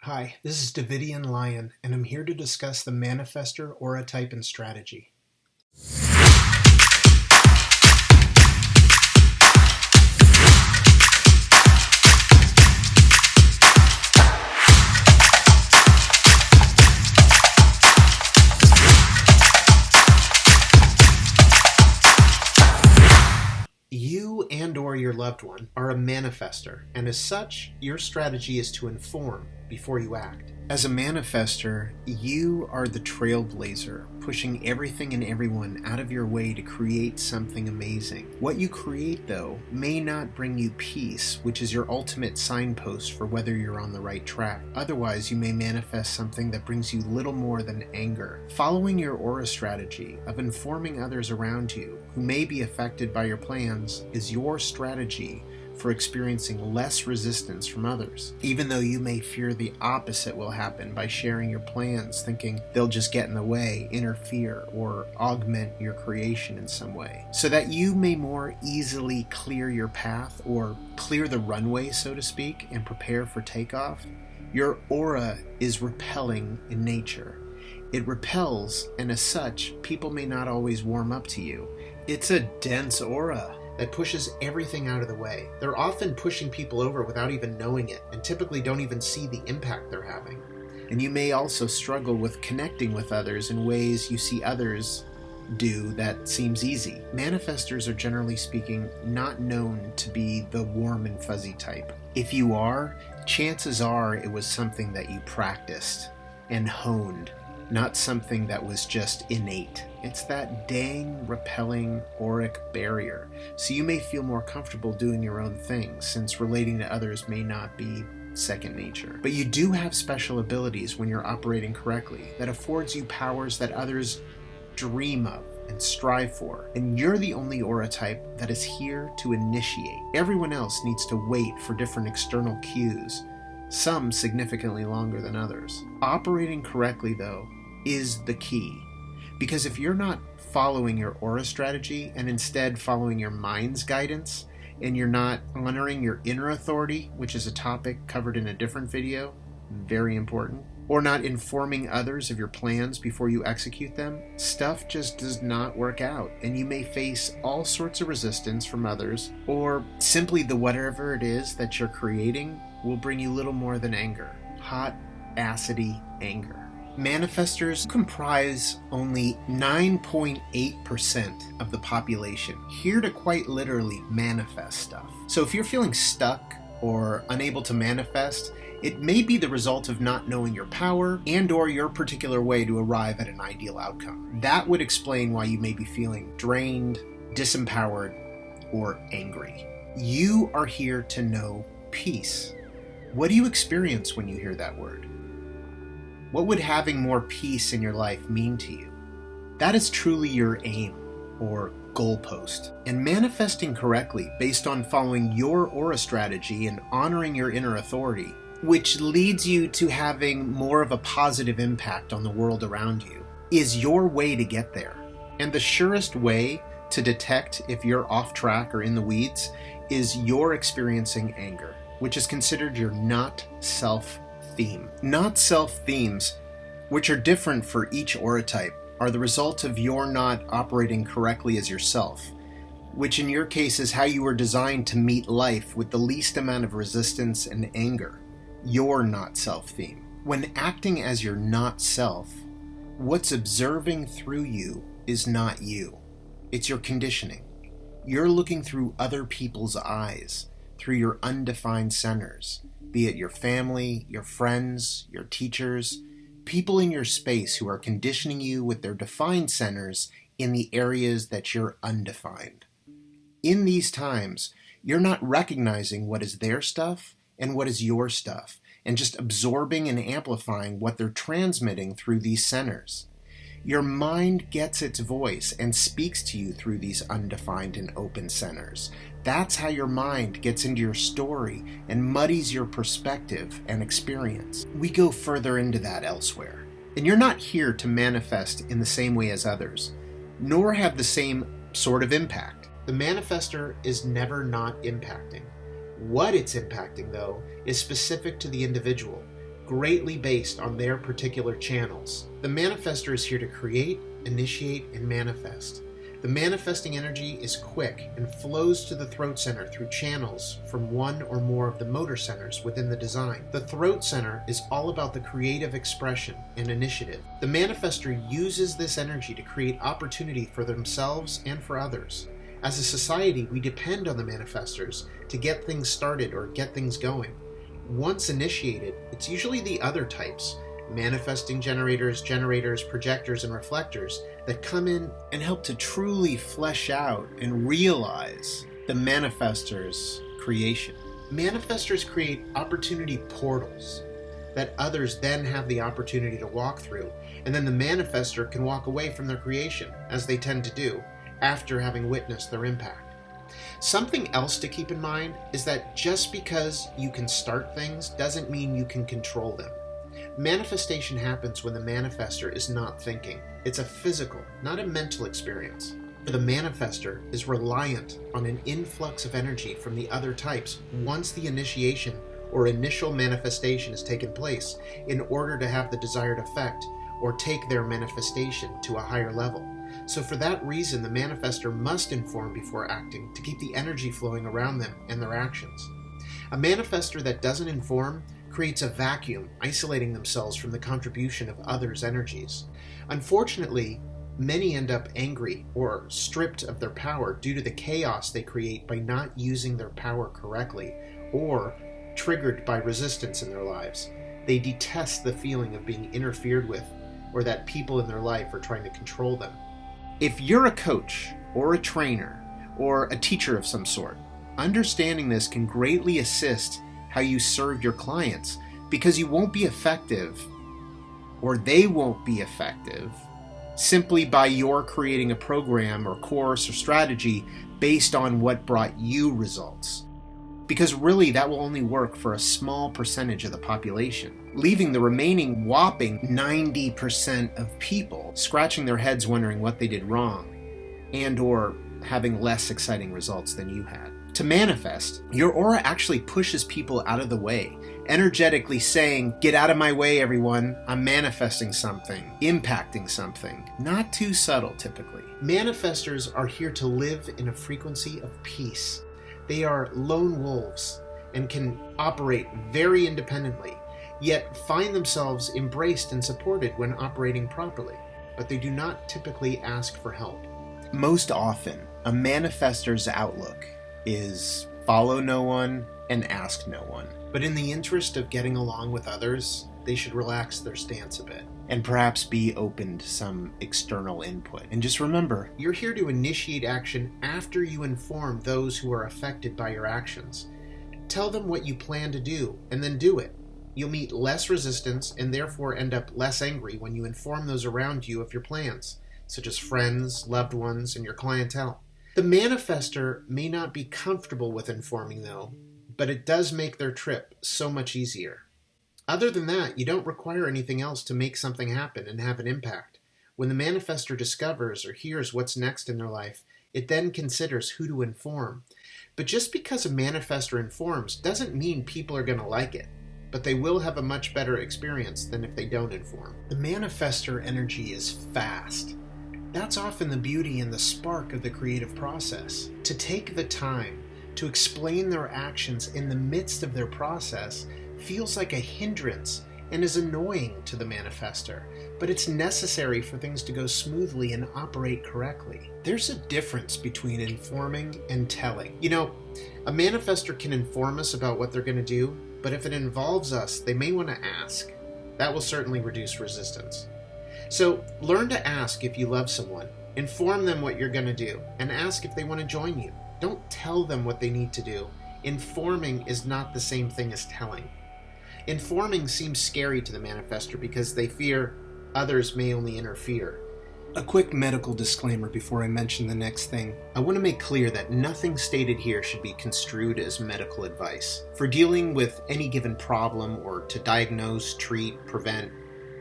Hi, this is Davidian Lyon, and I'm here to discuss the Manifestor aura type and strategy. You and/or your loved one are a manifestor, and as such, your strategy is to inform before you act. As a manifestor, you are the trailblazer, pushing everything and everyone out of your way to create something amazing. What you create, though, may not bring you peace, which is your ultimate signpost for whether you're on the right track. Otherwise, you may manifest something that brings you little more than anger. Following your aura strategy of informing others around you who may be affected by your plans is your strategy for experiencing less resistance from others, even though you may fear the opposite will happen by sharing your plans, thinking they'll just get in the way, interfere, or augment your creation in some way, so that you may more easily clear your path or clear the runway, so to speak, and prepare for takeoff. Your aura is repelling in nature. It repels, and as such, people may not always warm up to you. It's a dense aura that pushes everything out of the way. They're often pushing people over without even knowing it, and typically don't even see the impact they're having. And you may also struggle with connecting with others in ways you see others do that seems easy. Manifestors are, generally speaking, not known to be the warm and fuzzy type. If you are, chances are it was something that you practiced and honed, not something that was just innate. It's that dang, repelling auric barrier, so you may feel more comfortable doing your own thing, since relating to others may not be second nature. But you do have special abilities when you're operating correctly that affords you powers that others dream of and strive for, and you're the only aura type that is here to initiate. Everyone else needs to wait for different external cues, some significantly longer than others. Operating correctly, though, is the key. Because if you're not following your aura strategy and instead following your mind's guidance, and you're not honoring your inner authority, which is a topic covered in a different video, very important, or not informing others of your plans before you execute them, stuff just does not work out, and you may face all sorts of resistance from others, or simply the whatever it is that you're creating will bring you little more than anger. Hot, acidy anger. Manifestors comprise only 9.8% of the population, here to quite literally manifest stuff. So if you're feeling stuck or unable to manifest, it may be the result of not knowing your power and/or your particular way to arrive at an ideal outcome. That would explain why you may be feeling drained, disempowered, or angry. You are here to know peace. What do you experience when you hear that word? What would having more peace in your life mean to you? That is truly your aim, or goalpost. And manifesting correctly based on following your aura strategy and honoring your inner authority, which leads you to having more of a positive impact on the world around you, is your way to get there. And the surest way to detect if you're off track or in the weeds is you're experiencing anger, which is considered your not self theme. Not self themes, which are different for each aura type, are the result of your not operating correctly as yourself, which in your case is how you were designed to meet life with the least amount of resistance and anger. Your not self theme. When acting as your not self, what's observing through you is not you. It's your conditioning. You're looking through other people's eyes, through your undefined centers, be it your family, your friends, your teachers, people in your space who are conditioning you with their defined centers in the areas that you're undefined. In these times, you're not recognizing what is their stuff and what is your stuff, and just absorbing and amplifying what they're transmitting through these centers. Your mind gets its voice and speaks to you through these undefined and open centers. That's how your mind gets into your story and muddies your perspective and experience. We go further into that elsewhere. And you're not here to manifest in the same way as others, nor have the same sort of impact. The manifestor is never not impacting. What it's impacting, though, is specific to the individual. greatly based on their particular channels. The manifestor is here to create, initiate, and manifest. The manifesting energy is quick and flows to the throat center through channels from one or more of the motor centers within the design. The throat center is all about the creative expression and initiative. The manifestor uses this energy to create opportunity for themselves and for others. As a society, we depend on the manifestors to get things started or get things going. Once initiated, it's usually the other types, manifesting generators, projectors, and reflectors, that come in and help to truly flesh out and realize the manifestor's creation. Manifestors create opportunity portals that others then have the opportunity to walk through, and then the manifestor can walk away from their creation, as they tend to do, after having witnessed their impact. Something else to keep in mind is that just because you can start things doesn't mean you can control them. Manifestation happens when the manifestor is not thinking. It's a physical, not a mental experience. The manifestor is reliant on an influx of energy from the other types once the initiation or initial manifestation has taken place in order to have the desired effect or take their manifestation to a higher level. So for that reason, the manifestor must inform before acting to keep the energy flowing around them and their actions. A manifestor that doesn't inform creates a vacuum, isolating themselves from the contribution of others' energies. Unfortunately, many end up angry or stripped of their power due to the chaos they create by not using their power correctly, or triggered by resistance in their lives. They detest the feeling of being interfered with, or that people in their life are trying to control them. If you're a coach, or a trainer, or a teacher of some sort, understanding this can greatly assist how you serve your clients, because you won't be effective, or they won't be effective, simply by your creating a program or course or strategy based on what brought you results. Because really, that will only work for a small percentage of the population, leaving the remaining whopping 90% of people scratching their heads wondering what they did wrong, and or having less exciting results than you had. To manifest, your aura actually pushes people out of the way, energetically saying, "Get out of my way, everyone. I'm manifesting something, impacting something." Not too subtle, typically. Manifestors are here to live in a frequency of peace. They are lone wolves and can operate very independently, yet find themselves embraced and supported when operating properly, but they do not typically ask for help. Most often, a manifestor's outlook is follow no one and ask no one. But in the interest of getting along with others, they should relax their stance a bit and perhaps be open to some external input. And just remember, you're here to initiate action after you inform those who are affected by your actions. Tell them what you plan to do and then do it. You'll meet less resistance and therefore end up less angry when you inform those around you of your plans, such as friends, loved ones, and your clientele. The manifestor may not be comfortable with informing, though, but it does make their trip so much easier. Other than that, you don't require anything else to make something happen and have an impact. When the manifestor discovers or hears what's next in their life, it then considers who to inform. But just because a manifestor informs doesn't mean people are going to like it, but they will have a much better experience than if they don't inform. The manifestor energy is fast. That's often the beauty and the spark of the creative process. To take the time to explain their actions in the midst of their process feels like a hindrance and is annoying to the manifestor, but it's necessary for things to go smoothly and operate correctly. There's a difference between informing and telling. You know, a manifestor can inform us about what they're going to do, but if it involves us, they may want to ask. That will certainly reduce resistance. So learn to ask if you love someone, inform them what you're going to do, and ask if they want to join you. Don't tell them what they need to do. Informing is not the same thing as telling. Informing seems scary to the manifestor because they fear others may only interfere. A quick medical disclaimer before I mention the next thing. I want to make clear that nothing stated here should be construed as medical advice. For dealing with any given problem or to diagnose, treat, prevent,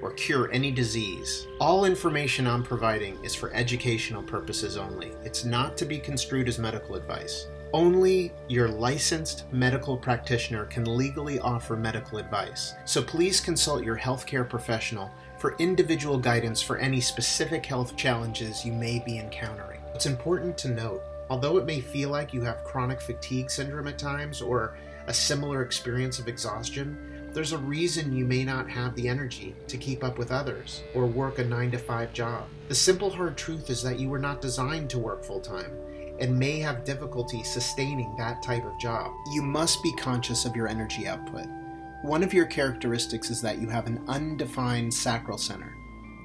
or cure any disease, all information I'm providing is for educational purposes only. It's not to be construed as medical advice. Only your licensed medical practitioner can legally offer medical advice, so please consult your healthcare professional for individual guidance for any specific health challenges you may be encountering. It's important to note, although it may feel like you have chronic fatigue syndrome at times or a similar experience of exhaustion, there's a reason you may not have the energy to keep up with others or work a 9-to-5 job. The simple hard truth is that you were not designed to work full-time and may have difficulty sustaining that type of job. You must be conscious of your energy output. One of your characteristics is that you have an undefined sacral center.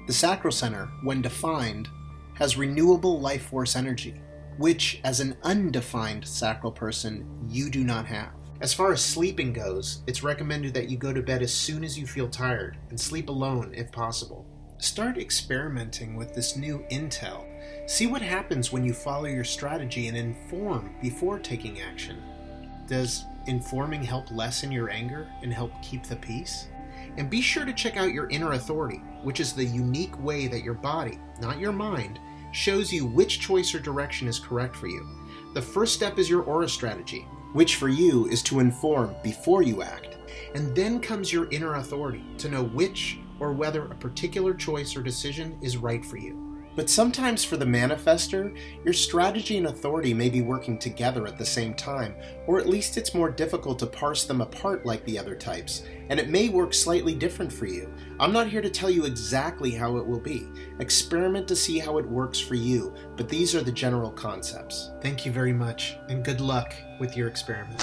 The sacral center, when defined, has renewable life force energy, which, as an undefined sacral person, you do not have. As far as sleeping goes, it's recommended that you go to bed as soon as you feel tired and sleep alone if possible. Start experimenting with this new intel. See what happens when you follow your strategy and inform before taking action. Does informing help lessen your anger and help keep the peace? And be sure to check out your inner authority, which is the unique way that your body, not your mind, shows you which choice or direction is correct for you. The first step is your aura strategy, which for you is to inform before you act. And then comes your inner authority to know which or whether a particular choice or decision is right for you. But sometimes for the manifestor, your strategy and authority may be working together at the same time, or at least it's more difficult to parse them apart like the other types, and it may work slightly different for you. I'm not here to tell you exactly how it will be. Experiment to see how it works for you, but these are the general concepts. Thank you very much, and good luck with your experiment.